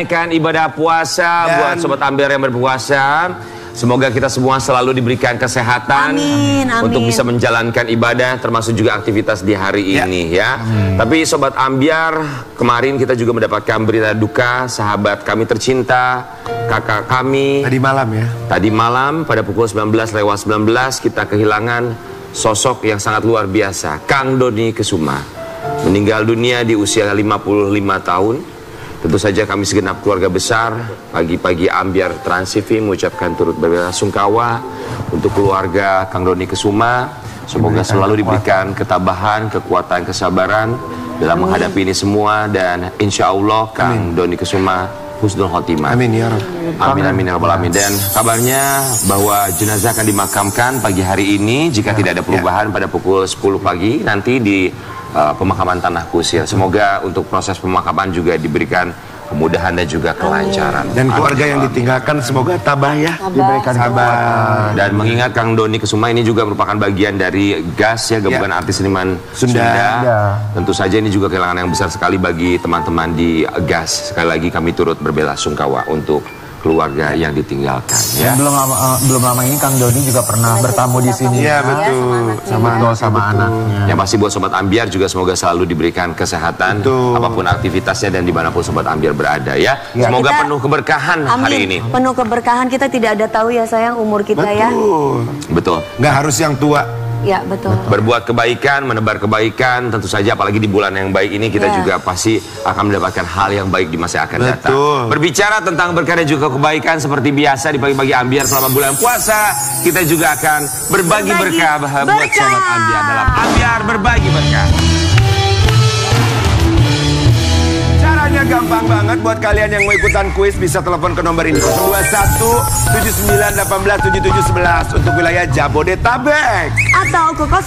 menunaikan ibadah puasa buat Sobat Ambiar yang berpuasa. Semoga kita semua selalu diberikan kesehatan untuk bisa menjalankan ibadah termasuk juga aktivitas di hari ini ya. Tapi Sobat Ambiar, kemarin kita juga mendapatkan berita duka sahabat kami tercinta, kakak kami. Tadi malam ya. Tadi malam pada pukul 19:19 kita kehilangan sosok yang sangat luar biasa, Kang Doni Kesuma. Meninggal dunia di usia 55 tahun. Tentu saja kami segenap keluarga besar pagi-pagi Ambiar Trans TV mengucapkan turut berbelasungkawa untuk keluarga Kang Doni Kesuma. Semoga selalu diberikan ketabahan, kekuatan, kesabaran dalam menghadapi ini semua, dan insya Allah Kang Doni Kesuma husnul khotimah. Amin ya Rabb. Amin amin ya Rabbal alamin. Dan kabarnya bahwa jenazah akan dimakamkan pagi hari ini jika tidak ada perubahan pada pukul 10 pagi nanti di pemakaman Tanah Kusir. Semoga untuk proses pemakaman juga diberikan kemudahan dan juga kelancaran. Dan keluarga yang ditinggalkan semoga tabah ya, diberikan sabar. Dan mengingat Kang Doni Kesuma ini juga merupakan bagian dari GAS ya, Gabungan Artis Seniman Sunda. Tentu saja ini juga kehilangan yang besar sekali bagi teman-teman di GAS. Sekali lagi kami turut berbelasungkawa untuk keluarga yang ditinggalkan ya. Belum lama ini Kang Doni juga pernah bertamu di sini. Iya betul. Sama anaknya. Yang pasti buat Sobat Ambiar juga semoga selalu diberikan kesehatan apapun aktivitasnya dan dimanapun Sobat Ambiar berada ya. Semoga penuh keberkahan hari ini. Penuh keberkahan, kita tidak ada tahu ya sayang umur kita ya. Betul. Nggak harus yang tua. Ya betul. Berbuat kebaikan, menebar kebaikan, tentu saja apalagi di bulan yang baik ini kita juga pasti akan mendapatkan hal yang baik di masa yang akan datang. Berbicara tentang berkah dan juga kebaikan seperti biasa di pagi-pagi Ambiar selama bulan puasa, kita juga akan berbagi berkah buat Sobat Ambiar dalam Ambiar Berbagi Berkah. Caranya gampang banget buat kalian yang mau ikutan kuis, bisa telepon ke nomor ini 021 79 18 77 11 untuk wilayah Jabodetabek, atau ke 021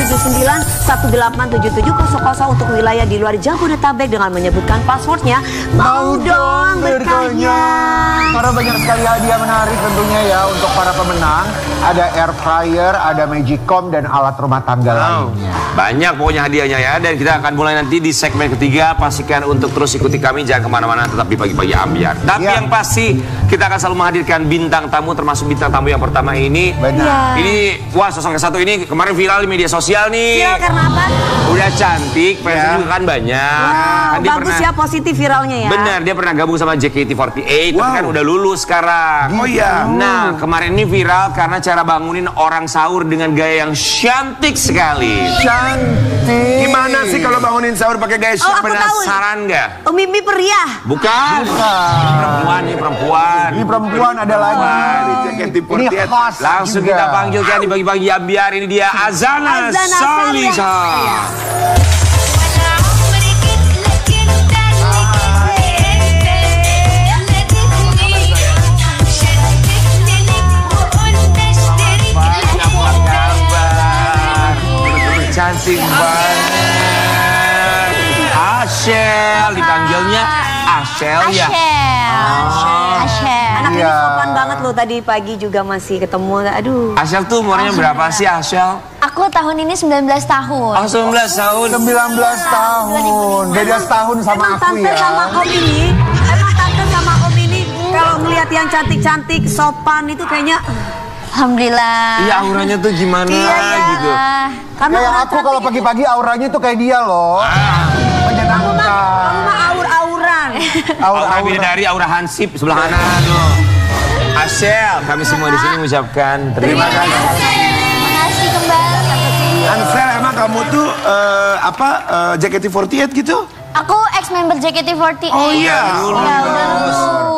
79 18 77 00 untuk wilayah di luar Jabodetabek dengan menyebutkan passwordnya mau dong berkahnya. Karena banyak sekali hadiah menarik tentunya ya untuk para pemenang. Ada air fryer, ada Magicom dan alat rumah tangga lainnya. Banyak pokoknya hadiahnya ya. Dan kita akan mulai nanti di segmen ketiga. Pastikan untuk terus ikuti kami, jangan kemana-mana, tetap di pagi-pagi Ambiar. Tapi yang pasti kita akan selalu menghadirkan bintang tamu, termasuk bintang tamu yang pertama ini. Ini wah, sosok yang satu ini kemarin viral di media sosial nih. Viral karena apa? Udah cantik, fansnya juga kan banyak. Kan dia bagus ya, positif viralnya ya. Bener, dia pernah gabung sama JKT48, tapi kan udah lulus sekarang. Oh iya. Nah, kemarin ini viral karena cara bangunin orang sahur dengan gaya yang cantik sekali. Cantik. Gimana sih kalau bangunin sahur pakai gaya penasaran nggak? Mimpi pria. Bukan. Perempuan nih, perempuan. Ini perempuan ada lagi. Ini khas. Langsung kita panggilkan di pagi-pagi Ambiar. Ini dia Azana Saliha. Cantik banget. Ashel, dipanggilnya Ashel ya. Ashel. Anak ini sopan banget loh, tadi pagi juga masih ketemu. Aduh. Ashel tuh umurnya berapa sih Ashel? Aku tahun ini 19 tahun. Oh 19 tahun. 19 tahun. Beda setahun sama aku ya. Sama Om ini. Emang tante sama Om ini kalau melihat yang cantik-cantik, sopan itu kayaknya Alhamdulillah. Iya, auranya tuh gimana gitu. Karena kayak aku kalau pagi-pagi auranya tuh kayak dia loh. Menyenangkan. Kamu mah aur-auran. Aura bidadari, aura hansip sebelah kanan loh. Ashel, kami semua di sini mengucapkan terima kasih. Terima kasih kembali. Ansel, emang kamu tuh JKT48 gitu? Aku ex-member JKT48. Oh iya.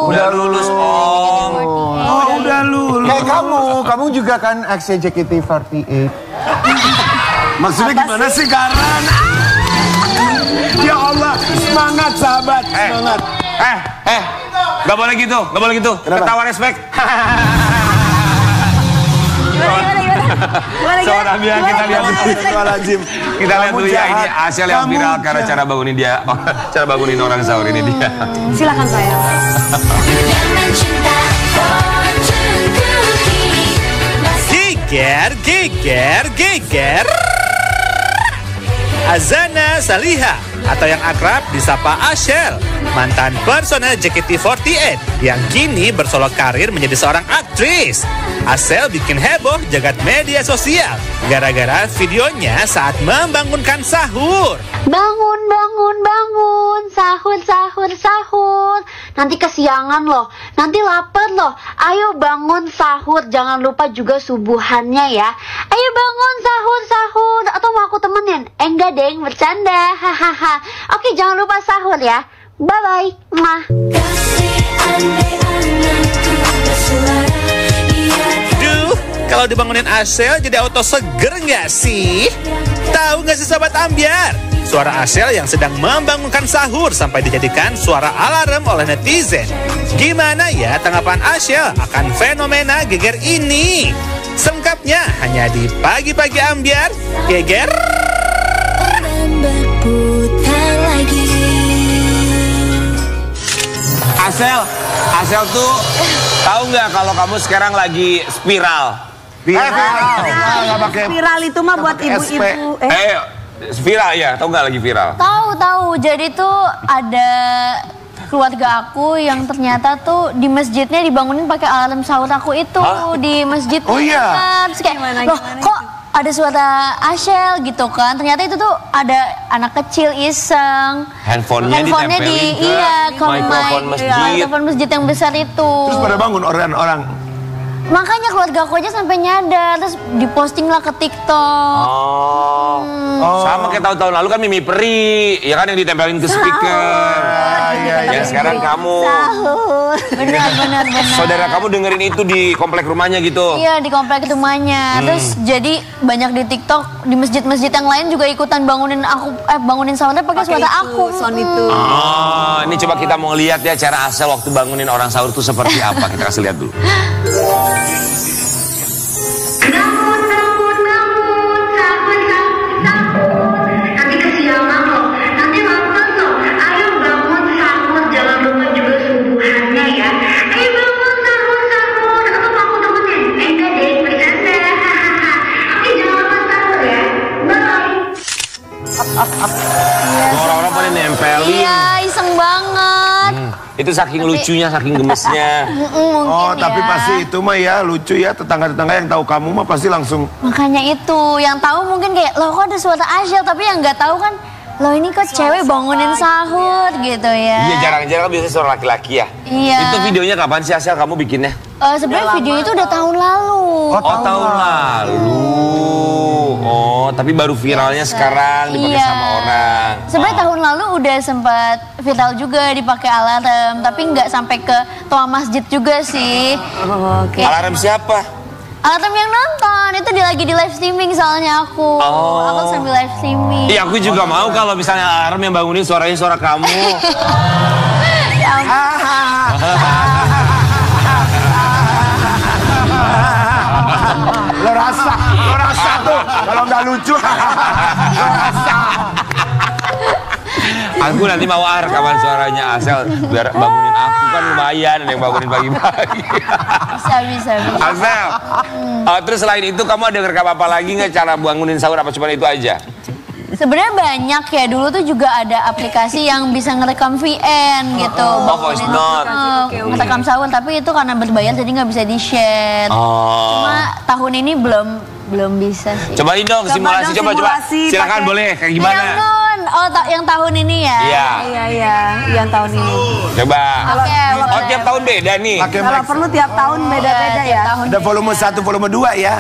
Udah lulus Om. Oh udah lulus. Kayak kamu juga kan ex JKT48. Maksudnya gimana sih Karan? Ya Allah, semangat sahabat, semangat. Gak boleh gitu, gak boleh gitu. Ketawa respect. Sobat Ambiar, kita lihat dulu. Kita lihat dulu ya, ini Ashel yang viral karena cara bangunin orang sahur ini dia. Silakan saya. Geger. Azana Saliha atau yang akrab disapa Ashel, mantan personel JKT48 yang kini bersolok karir menjadi seorang aktris. Ashel bikin heboh jagat media sosial gara-gara videonya saat membangunkan sahur. Bangun, bangun, bangun, sahur, sahur, sahur. Nanti kesiangan loh, nanti lapar loh. Ayo bangun sahur, jangan lupa juga subuhannya ya. Ayo bangun sahur, sahur. Atau mau aku temenin? Enggak deng, bercanda. Hahaha. Oke, jangan lupa sahur ya. Bye-bye. Mwah. Duh, kalau dibangunin Ashel jadi auto seger nggak sih? Tahu nggak sih Sobat Ambyar? Suara Ashel yang sedang membangunkan sahur sampai dijadikan suara alarm oleh netizen. Gimana ya tanggapan Ashel akan fenomena geger ini? Selengkapnya hanya di Pagi-Pagi Ambyar. Geger. Ashel tuh tahu nggak kalau kamu sekarang lagi spiral? Viral itu mah buat ibu-ibu. Viral ya, tahu nggak lagi viral? Tahu. Jadi tuh ada keluarga aku yang ternyata tuh di masjidnya dibangunin pakai alarm sahur aku itu. Di masjid. Oh iya. Terus kayak, loh kok ada suara Ashel gitu kan? Ternyata itu tuh ada anak kecil iseng. Handphonenya ditempelin ke mikrofon masjid yang besar itu. Terus pada bangun orang-orang. Makanya keluarga aku aja sampai nyadar, terus diposting lah ke TikTok. Sama kayak tahun-tahun lalu kan Mimi Peri, ya kan yang ditempelin ke speaker. Ya sekarang kamu. Benar. Saudara kamu dengerin itu di komplek rumahnya gitu? Iya, di komplek rumahnya. Terus jadi banyak di TikTok, di masjid-masjid yang lain juga ikutan bangunin aku, bangunin sahurnya pakai suara aku. Itu. Ini coba kita mau lihat ya cara Ashel waktu bangunin orang sahur itu seperti apa. Kita kasih lihat dulu. Orang-orang pada nempelin. Iya, iseng banget. Itu saking lucunya, saking gemesnya. Tapi pasti itu mah ya lucu ya, tetangga-tetangga yang tahu kamu mah pasti langsung. Makanya itu, yang tahu mungkin kayak, loh kok ada suara Ashel, tapi yang nggak tahu kan, loh ini kok cewek bangunin sahur gitu ya. Iya, jarang-jarang biasanya suara laki-laki ya. Iya. Itu videonya kapan sih Ashel kamu bikinnya? Sebenarnya videonya itu udah tahun lalu. Tahun lalu. Tapi baru viralnya sekarang dipakai sama orang. Sebenarnya tahun lalu udah sempat viral juga dipakai alarm, tapi nggak sampai ke toa masjid juga sih. Alarm siapa? Alarm yang nonton, itu lagi di live streaming soalnya aku. Aku sambil live streaming. Iya, aku juga mau kalau misalnya alarm yang bangunin suaranya suara kamu. Ya ampun. Lo rasa tuh kalau nggak lucu. Lo rasa. Aku nanti mau rekaman suaranya Ashel biar bangunin aku, kan lumayan ada yang bangunin pagi-pagi. Bisa. Ashel, terus selain itu kamu ada ngerekam apa lagi nggak cara bangunin sahur, apa cuma itu aja? Sebenarnya banyak ya, dulu tuh juga ada aplikasi yang bisa ngerekam VN gitu. Voice note. Ngerekam sahur, tapi itu karena berbayar jadi nggak bisa di-share. Cuma tahun ini belum bisa sih. Cobain dong simulasi, coba. Silakan boleh, kayak gimana? Yang tahun ini ya? Iya, yang tahun ini. Coba. Tiap tahun beda nih. Kalau perlu tiap tahun beda-beda ya. Ada volume 1, volume 2 ya.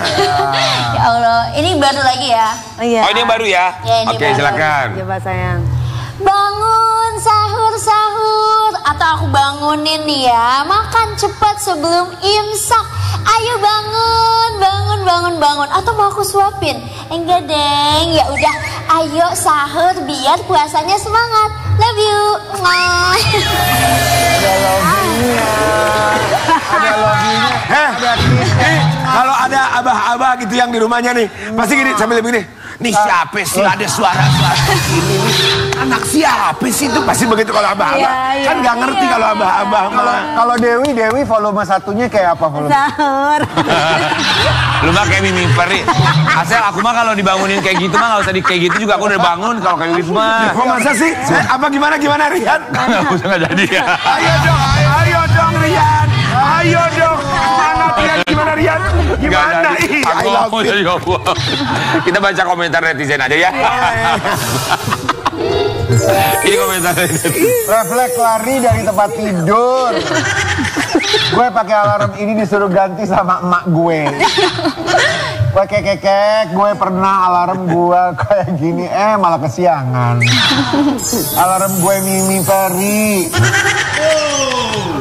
Ya Allah, ini baru lagi ya? Iya. Ini yang baru ya? Oke, silakan. Coba sayang. Bangun sahur, atau aku bangunin ya, makan cepat sebelum imsak. Ayo bangun. Atau mau aku suapin? Enggak deng, ya udah. Ayo sahur biar puasanya semangat. Love you. Iya. Ada loginya. Ada Kalau ada abah-abah gitu yang di rumahnya nih, pasti gini sambil begini. Nih siapa sih ada suara-suara ini nih? Anak siapa sih itu? Pasti begitu kalau abah-abah. Kan nggak ngerti kalau abah-abah mah. Kalau Dewi volume satunya kayak apa volume? Sahur. Lu mah kayak Mimi Peri. Asal aku mah kalau dibangunin kayak gitu mah nggak usah kayak gitu juga aku udah bangun kalau kayak gitu mah. Kok masa sih? Apa gimana Rian? Nggak usah nggak jadi ya. Ayo dong Rian. Ayo dong. Mana Rian? Gimana Rian? Gimana? Ih, I love it. Kita baca komentar netizen aja ya. Ini komentar netizen. Refleks lari dari tempat tidur. Gue pakai alarm ini disuruh ganti sama emak gue. Gue kekek, gue pernah alarm gue kayak gini, malah kesiangan. Alarm gue Mimi Peri.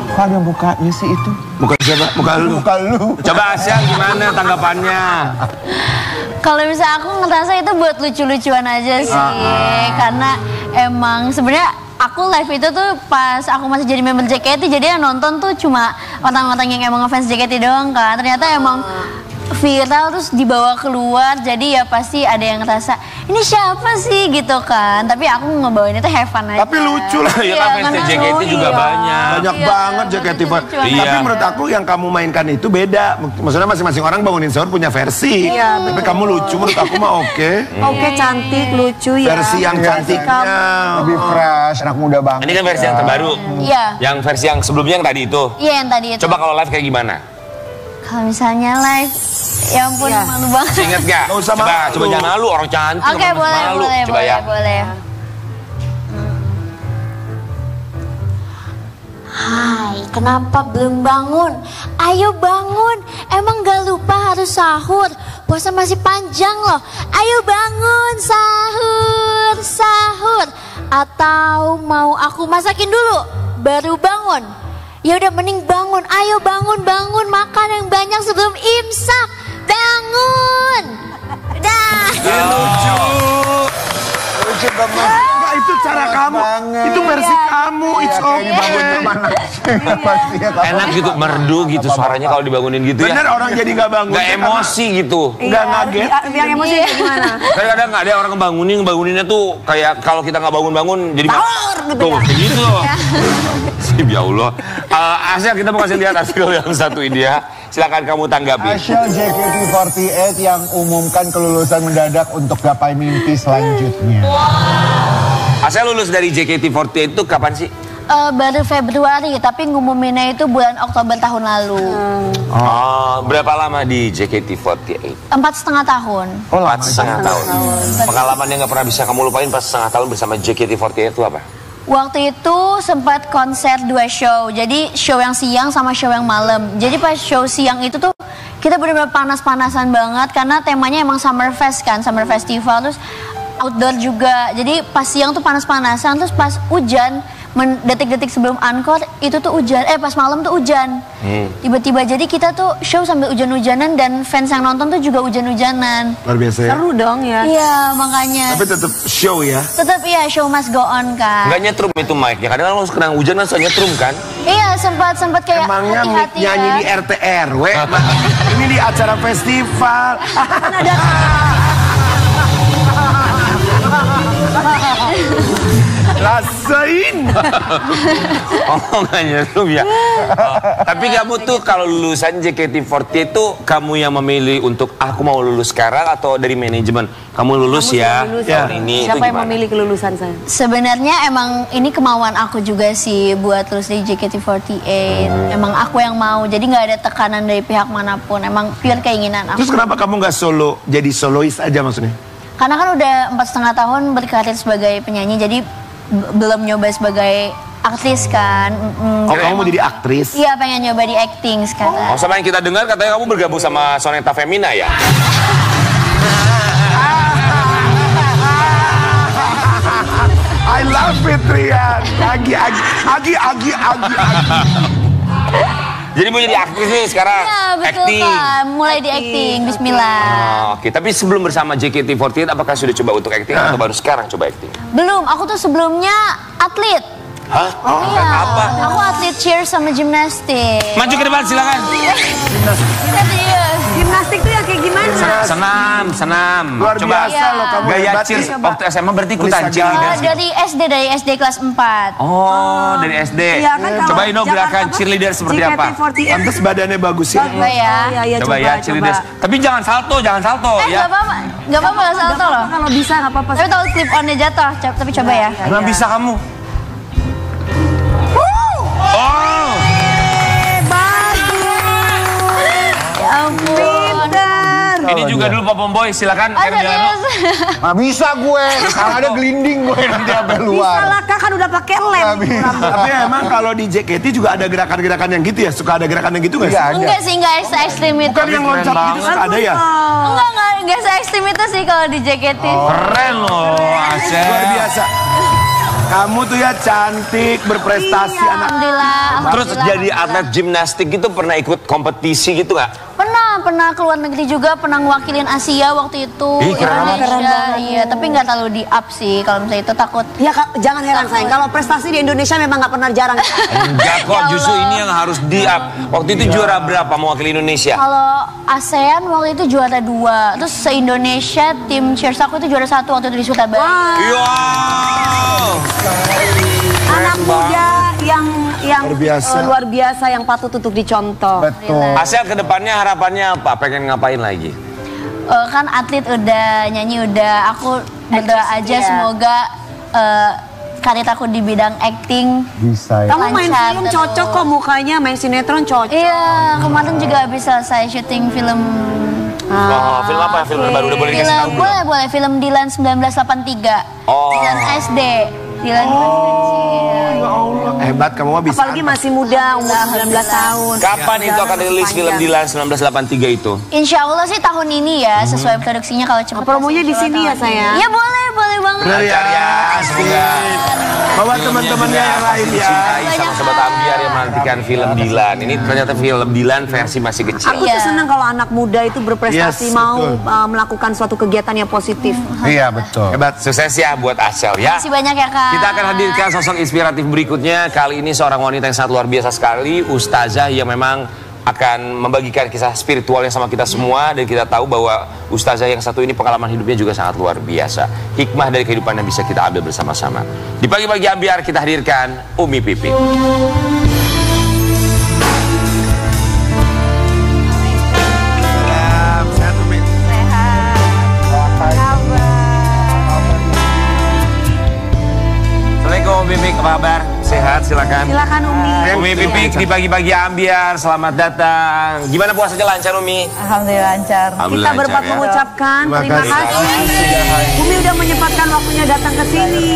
Kok ada mukanya sih itu? Muka siapa? Muka lu. Muka lu. Coba Asia gimana tanggapannya? Kalau misalnya aku ngerasa itu buat lucu-lucuan aja sih, karena emang sebenarnya aku live itu tuh pas aku masih jadi member JKT, jadi yang nonton tuh cuma orang-orang yang emang ngefans JKT doang kan. Ternyata emang viral terus dibawa keluar, jadi ya pasti ada yang ngerasa ini siapa sih gitu kan. Tapi aku ngebawain itu have fun aja. Tapi lucu lah. Iya kan fans JKT juga banyak. Banyak banget JKT. Iya. Tapi menurut aku yang kamu mainkan itu beda. Maksudnya masing-masing orang bangunin sahur punya versi. Iya, Tapi kamu lucu menurut aku mah oke. Oke, cantik, lucu ya. Versi yang cantiknya. Lebih fresh, anak muda banget. Ini kan versi yang terbaru. Iya. Yang versi yang sebelumnya yang tadi itu. Iya yang tadi itu. Coba kalau live kayak gimana? Kalau misalnya live, ya ampun malu banget. Masih inget gak? Nggak usah malu. Coba jangan malu, orang cantik. Oke, boleh, malu. boleh, Coba ya. boleh. Hai, kenapa belum bangun? Ayo bangun, emang gak lupa harus sahur. Puasa masih panjang loh. Ayo bangun, sahur, sahur. Atau mau aku masakin dulu, baru bangun? Ya udah mending bangun. Ayo bangun, bangun, makan yang banyak sebelum imsak. Bangun. Dah. Lucu. Lucu banget. Enggak, itu cara kamu. Itu versi kamu. It's okay. Enak gitu, merdu gitu suaranya kalau dibangunin gitu ya. Bener orang jadi gak bangun. Gak emosi gitu. Nggak ngaget. Biar emosi kayak gimana? Kadang-kadang ada orang ngebanguninnya tuh kayak kalau kita nggak bangun-bangun jadi Sahur gitu tuh ya. kayak gitu loh. Ya Allah. Asya kita mau kasih lihat artikel yang satu ini ya. Silakan kamu tanggapi. Asya JKT48 yang umumkan kelulusan mendadak untuk gapai mimpi selanjutnya. Asya lulus dari JKT48 itu kapan sih? Baru Februari, tapi ngumuminnya itu bulan Oktober tahun lalu. Berapa lama di JKT48? 4,5 tahun. 4,5 tahun. Pengalaman yang nggak pernah bisa kamu lupain pas 4,5 tahun bersama JKT48 itu apa? Waktu itu sempat konser 2 show. Jadi show yang siang sama show yang malam. Jadi pas show siang itu tuh kita benar-benar panas-panasan banget karena temanya emang Summer Fest kan, Summer Festival, terus outdoor juga. Jadi pas siang tuh panas-panasan, terus pas hujan detik-detik sebelum encore itu tuh hujan, pas malam tuh hujan. Tiba-tiba jadi kita tuh show sambil hujan-hujanan dan fans yang nonton tuh juga hujan-hujanan. Luar biasa ya. Seru dong ya. Iya makanya. Tapi tetap show ya. Tetap iya, show must go on kan. Nggak nyetrum itu mic-nya. Kadang kalau kena hujan kan suka nyetrum kan? Iya sempat kayak Emangnya hati-hati nyanyi di RT RW. Ini di acara festival. Rasain. Oh nggak nyetrum ya. Tapi kamu tuh kalau lulusan JKT48 itu kamu yang memilih untuk aku mau lulus sekarang atau dari manajemen? Kamu lulus ya tahun ini. Siapa itu yang gimana? memilih kelulusan saya? Sebenarnya emang ini kemauan aku juga sih buat lulus di JKT48. Emang aku yang mau, jadi nggak ada tekanan dari pihak manapun. Emang pure keinginan aku. Terus kenapa kamu nggak solo? Jadi solois aja maksudnya? Karena kan udah 4,5 tahun berkarir sebagai penyanyi, jadi belum nyoba sebagai aktris kan. Oh kamu mau jadi aktris? Iya pengen nyoba di acting sekarang. Oh sama yang kita dengar katanya kamu bergabung sama Soneta Femina ya? I love it Rian. Agi. Jadi mau jadi aktris nih sekarang? Iya betul Acting. kan, mulai di acting, bismillah. Oke, tapi sebelum bersama JKT48 apakah sudah coba untuk acting atau baru sekarang coba acting? Belum, aku tuh sebelumnya atlet. Hah? Iya. Apa? Aku atlet cheer sama gimnastik. Maju ke depan silakan. Serius. Gimnastik tuh yang kayak gimana? Senam. Luar Coba biasa loh kamu. gaya hebat cheers nih. waktu SMA berarti ikutan Tulis cheerleader. Dari SD kelas 4. Oh, dari SD. Iya kan kalau Coba Ino gerakan Jakarta apa? cheerleader seperti apa? JKT48. Pantes badannya bagus ya. Coba ya. Iya, Coba ya cheerleader. Tapi jangan salto ya. Gak apa-apa. Gak apa-apa salto loh. Kalau bisa nggak apa-apa. Tapi tahu clip on-nya jatuh. Tapi coba ya. Emang bisa kamu? Oh, Ya ampun. ini juga dulu Popom Boy, silakan. Oh, serius. Nggak bisa gue, kalau ada gelinding gue nanti sampai Bisa luar. lah Kak, kan udah pakai lem. Nggak bisa. Tapi emang kalau di JKT juga ada gerakan-gerakan yang gitu ya? Suka ada gerakan yang gitu nggak sih? Iya ada. Enggak sih, enggak se-ekstrim itu. Bukan yang loncat gitu suka ada ya? Enggak se-ekstrim itu sih kalau di JKT. Keren loh, Asep. Luar biasa. Kamu tuh ya cantik, berprestasi anak. Alhamdulillah. Terus jadi atlet gimnastik gitu pernah ikut kompetisi gitu nggak? Pernah keluar negeri juga, pernah ngewakilin Asia waktu itu. Ih, keren Indonesia. Iya, tapi nggak terlalu di up sih kalau misalnya itu takut. Ya Kak, jangan heran sayang. Kalau prestasi di Indonesia memang nggak pernah jarang. Enggak kok, Ya justru Allah. ini yang harus di-up. Waktu itu juara berapa mewakili Indonesia? Kalau ASEAN waktu itu juara 2. Terus se-Indonesia tim cheers aku itu juara 1 waktu itu di Surabaya. Wow. Anak muda yang Luar biasa. luar biasa yang patut untuk dicontoh. Betul. Asep kedepannya harapannya apa? Pengen ngapain lagi? Kan atlet udah, nyanyi udah. Aku berdoa aja ya. semoga karir aku di bidang acting. Bisa ya. Kamu main Lancar film terus. cocok kok mukanya, main sinetron cocok. Iya, kemarin juga habis selesai syuting film. Oh, film apa? Film baru udah boleh dikasih tahu belum? Boleh film Dilan 1983. Oh. Dilan SD. Dilan Ya Allah, hebat kamu mah bisa. Apalagi masih muda, umur 19 tahun. Kapan itu akan rilis film Dilan 1983 itu? Insya Allah sih tahun ini ya, sesuai produksinya kalau cepat. Promonya di sini ya sayang. Iya boleh banget. Bener ya, asik. Bawa teman-temannya yang lain ya. Dicintai sama Sobat Ambiar yang menantikan film Dilan. Ini ternyata film Dilan versi masih kecil. Aku tuh senang kalau anak muda itu berprestasi, Yes, mau betul. melakukan suatu kegiatan yang positif. Iya betul. Hebat, sukses ya buat Asel ya. Terima kasih banyak ya Kak. Kita akan hadirkan sosok inspiratif berikutnya. Kali ini seorang wanita yang sangat luar biasa sekali, ustazah yang memang akan membagikan kisah spiritualnya sama kita semua. Dan kita tahu bahwa ustazah yang satu ini pengalaman hidupnya juga sangat luar biasa. Hikmah dari kehidupan yang bisa kita ambil bersama-sama. Di pagi-pagi Ambiar kita hadirkan Umi Pipik. Sehat, Umi. Assalamualaikum Umi Pipik, apa kabar? Sehat, silakan. Silakan Umi. Umi Pipik di pagi-pagi Ambiar, selamat datang. Gimana puasanya lancar Umi? Alhamdulillah lancar. Kita berempat mengucapkan terima kasih. Umi udah menyempatkan waktunya datang ke sini.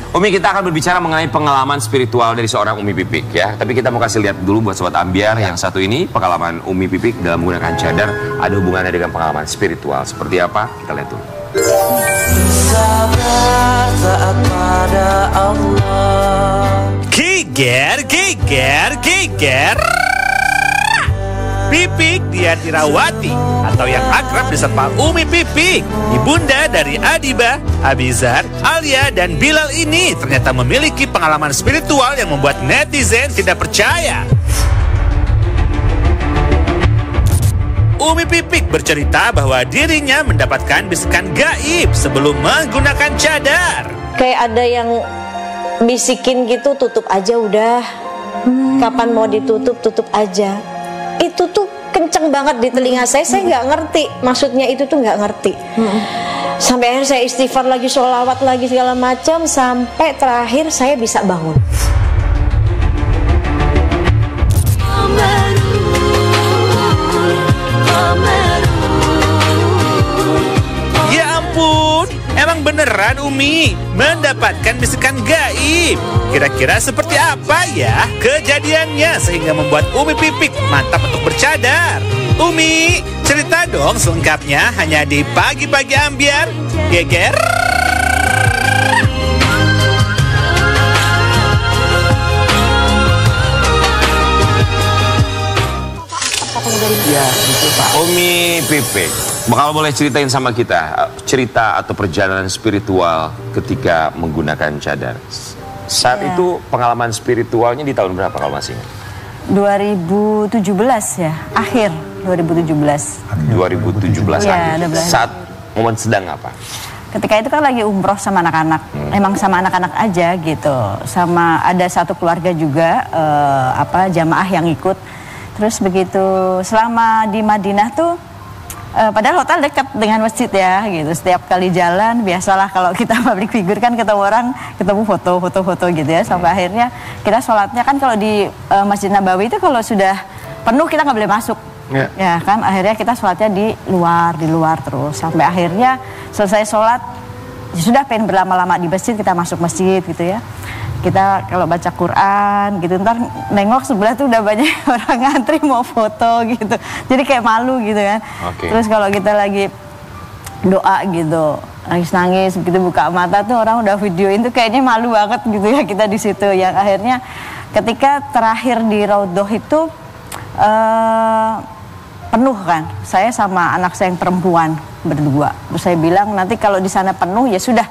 Umi, kita akan berbicara mengenai pengalaman spiritual dari seorang Umi Pipik ya. Tapi kita mau kasih lihat dulu buat Sobat Ambiar yang satu ini, pengalaman Umi Pipik dalam menggunakan cadar ada hubungannya dengan pengalaman spiritual. Seperti apa? Kita lihat dulu. Kiger. Pipik Diatirawati atau yang akrab disapa Umi Pipik, ibunda dari Adiba, Abizar, Alia, dan Bilal ini ternyata memiliki pengalaman spiritual yang membuat netizen tidak percaya. Umi Pipik bercerita bahwa dirinya mendapatkan bisikan gaib sebelum menggunakan cadar. Kayak ada yang bisikin gitu, tutup aja udah. Kapan mau ditutup, tutup aja. Itu tuh kenceng banget di telinga saya nggak ngerti. Maksudnya itu tuh nggak ngerti. Sampai akhirnya saya istighfar lagi, sholawat lagi segala macam. Sampai terakhir saya bisa bangun. Ya ampun, emang beneran Umi mendapatkan bisikan gaib. Kira-kira seperti apa ya kejadiannya sehingga membuat Umi Pipik mantap untuk bercadar? Umi, cerita dong selengkapnya hanya di Pagi-Pagi Ambiar. Geger. Umi Pipik, bakal boleh ceritain sama kita cerita atau perjalanan spiritual ketika menggunakan cadar? Saat itu pengalaman spiritualnya di tahun berapa kalau masih ingat? 2017 ya, akhir 2017. 2017 Ya, akhir. Saat momen sedang apa? Ketika itu kan lagi umroh sama anak-anak, emang sama anak-anak aja gitu. Sama ada satu keluarga juga, jamaah yang ikut. Terus begitu selama di Madinah tuh, padahal hotel dekat dengan masjid ya gitu. Setiap kali jalan, biasalah kalau kita public figure kan ketemu orang, ketemu foto gitu ya. Sampai akhirnya kita sholatnya kan kalau di Masjid Nabawi itu kalau sudah penuh kita nggak boleh masuk. Ya kan, akhirnya kita sholatnya di luar terus. Sampai akhirnya selesai sholat, ya sudah pengen berlama-lama di masjid, kita masuk masjid gitu ya. Kita kalau baca Quran gitu, ntar nengok sebelah tuh udah banyak orang ngantri mau foto gitu. Jadi kayak malu gitu kan. Terus kalau kita lagi doa gitu, nangis begitu buka mata tuh orang udah videoin tuh kayaknya malu banget gitu ya kita di situ. Yang akhirnya ketika terakhir di Raudhoh itu penuh kan, saya sama anak saya yang perempuan berdua. Terus saya bilang nanti kalau di sana penuh ya sudah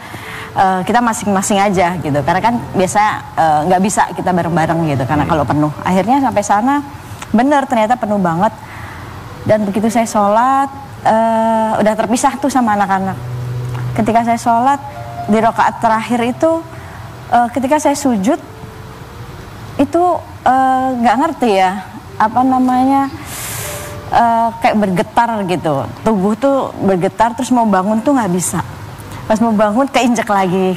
kita masing-masing aja gitu. Karena kan biasa nggak bisa kita bareng-bareng gitu karena kalau penuh. Akhirnya sampai sana bener ternyata penuh banget. Dan begitu saya sholat udah terpisah tuh sama anak-anak. Ketika saya sholat di rakaat terakhir itu ketika saya sujud itu nggak ngerti ya apa namanya. Kayak bergetar gitu, tubuh tuh bergetar, terus mau bangun tuh nggak bisa. Pas mau bangun keinjek lagi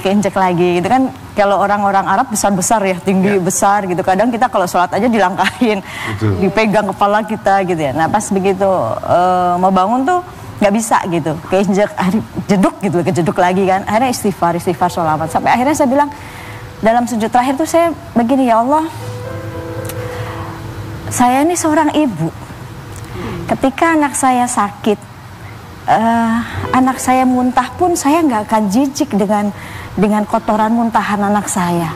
gitu kan. Kalau orang-orang Arab besar-besar ya, tinggi besar gitu. Kadang kita kalau sholat aja dilangkahin, dipegang kepala kita gitu ya. Nah pas begitu mau bangun tuh nggak bisa gitu, keinjek, kejeduk lagi kan. Akhirnya istighfar sholawat. Sampai akhirnya saya bilang dalam sujud terakhir tuh saya begini, ya Allah, saya ini seorang ibu. Ketika anak saya sakit, anak saya muntah pun saya nggak akan jijik dengan kotoran muntahan anak saya.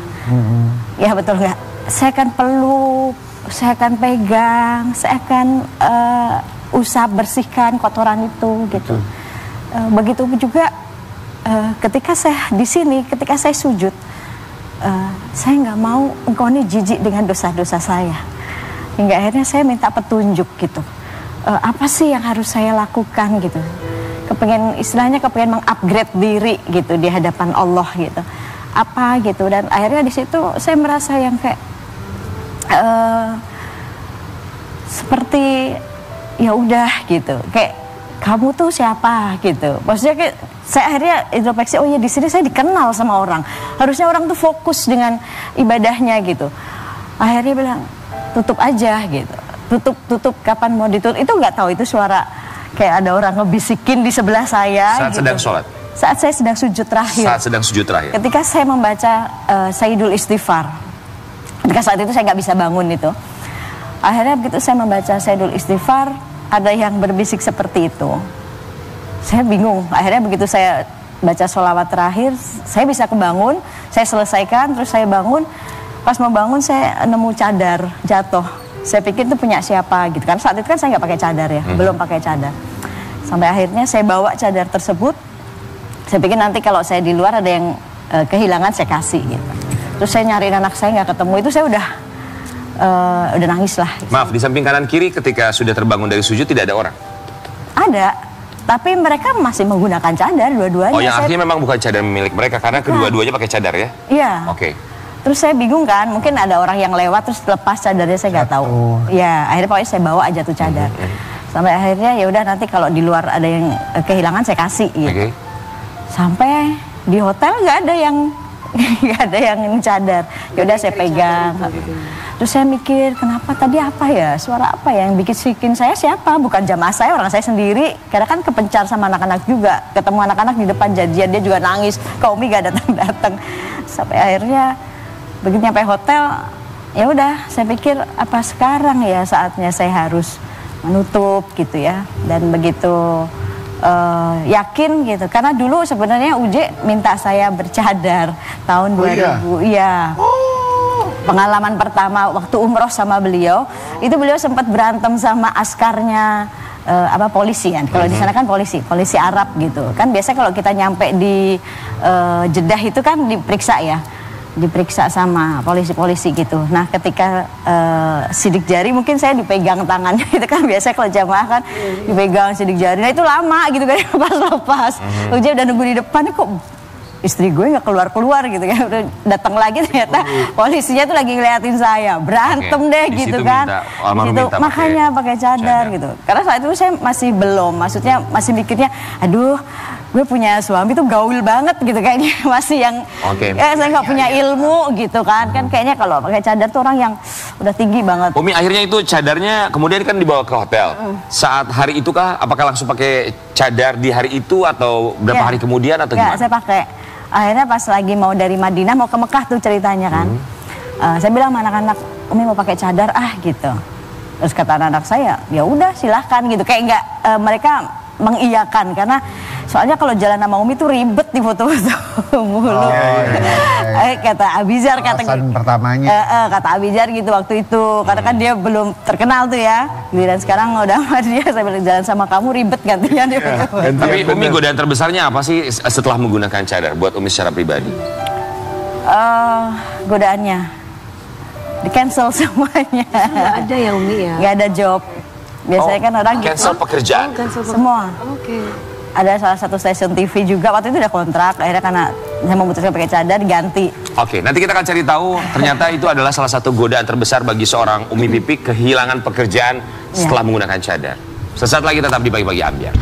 Ya betul nggak? Saya akan peluk, saya akan pegang, saya akan usap bersihkan kotoran itu gitu. Begitu juga ketika saya di sini, ketika saya sujud, saya nggak mau engkau ini jijik dengan dosa-dosa saya. Hingga akhirnya saya minta petunjuk gitu. Apa sih yang harus saya lakukan gitu, istilahnya kepengen mengupgrade diri gitu di hadapan Allah gitu, apa gitu. Dan akhirnya di situ saya merasa yang kayak seperti ya udah gitu, kayak kamu tuh siapa gitu. Maksudnya kayak saya akhirnya introspeksi, oh ya di sini saya dikenal sama orang, harusnya orang tuh fokus dengan ibadahnya gitu. Akhirnya bilang tutup aja gitu. Tutup kapan mau ditutup itu nggak tahu, itu suara kayak ada orang ngebisikin di sebelah saya. Saat sedang sholat? Saat saya sedang sujud terakhir. Saat sedang sujud terakhir. Ketika saya membaca Sayyidul Istighfar, ketika saat itu saya nggak bisa bangun itu. Akhirnya begitu saya membaca Sayyidul Istighfar, ada yang berbisik seperti itu. Saya bingung. Akhirnya begitu saya baca sholawat terakhir, saya bisa kebangun, saya selesaikan, terus saya bangun. Pas mau bangun saya nemu cadar jatuh. Saya pikir itu punya siapa gitu kan. Saat itu kan saya nggak pakai cadar ya, belum pakai cadar. Sampai akhirnya saya bawa cadar tersebut. Saya pikir nanti kalau saya di luar ada yang kehilangan saya kasih gitu. Terus saya nyariin anak saya nggak ketemu, itu saya udah nangis lah. Maaf, di samping kanan kiri ketika sudah terbangun dari sujud tidak ada orang? Ada, tapi mereka masih menggunakan cadar dua-duanya. Oh, yang artinya memang bukan cadar milik mereka karena kedua-duanya pakai cadar ya? Iya. Oke. Terus saya bingung kan, mungkin ada orang yang lewat terus lepas cadarnya, saya nggak tahu. Ya, akhirnya pokoknya saya bawa aja tuh cadar. Sampai akhirnya ya udah nanti kalau di luar ada yang kehilangan saya kasih gitu. Sampai di hotel nggak ada yang cadar. Ya udah saya pegang. Terus saya mikir kenapa tadi apa ya, suara apa ya yang bikin saya siapa? Bukan jamaah saya, orang saya sendiri. Karena kan kepencar sama anak-anak juga. Ketemu anak-anak di depan janjian, dia juga nangis. Kak Umi gak datang-datang. Sampai akhirnya begitu nyampe hotel, ya udah saya pikir apa sekarang ya saatnya saya harus menutup gitu ya. Dan begitu yakin gitu, karena dulu sebenarnya Uje minta saya bercadar tahun 2000. Iya. Pengalaman pertama waktu umroh sama beliau, itu beliau sempat berantem sama askarnya polisi kan. Kalau di sana kan polisi Arab gitu. Kan biasa kalau kita nyampe di Jeddah itu kan diperiksa ya. diperiksa sama polisi-polisi gitu. Nah ketika sidik jari mungkin saya dipegang tangannya itu kan biasa kalau jamaah kan dipegang sidik jari. Nah itu lama gitu kan lepas-lepas. Udah nunggu di depan kok istri gue nggak keluar-keluar gitu kan. Udah datang lagi ternyata polisinya tuh lagi ngeliatin saya berantem deh Di gitu situ kan. minta Makanya pakai cadar gitu. Karena saat itu saya masih belum, maksudnya masih mikirnya, aduh gue punya suami tuh gaul banget gitu kayaknya masih yang saya nggak punya ilmu gitu kan. Kan kayaknya kalau pakai cadar tuh orang yang udah tinggi banget. Umi akhirnya itu cadarnya kemudian kan dibawa ke hotel. Saat hari itu kah apakah langsung pakai cadar di hari itu atau berapa hari kemudian atau gimana? Saya pakai. Akhirnya pas lagi mau dari Madinah mau ke Mekah tuh ceritanya kan. Saya bilang sama anak-anak, Umi mau pakai cadar gitu. Terus kata anak-anak saya, ya udah silahkan gitu. Kayak nggak mereka mengiyakan karena soalnya kalau jalan sama Umi tuh ribet di foto-foto mulu. Kata Abizar pertamanya. Kata Abizar gitu waktu itu karena kan dia belum terkenal tuh ya. Dan sekarang udah sama dia, saya bilang jalan sama kamu ribet gantian dia. Tapi Umi godaan terbesarnya apa sih setelah menggunakan cadar buat Umi secara pribadi? Godaannya di cancel semuanya. Nggak ada ya Umi ya? Nggak ada job. Biasanya kan orang cancel pekerjaan. Semua. Ada salah satu stasiun TV juga waktu itu udah kontrak, akhirnya karena saya memutuskan pakai cadar diganti. Nanti kita akan cari tahu ternyata itu adalah salah satu godaan terbesar bagi seorang Umi Pipik, kehilangan pekerjaan setelah menggunakan cadar. Sesaat lagi tetap di Pagi-Pagi Ambyar.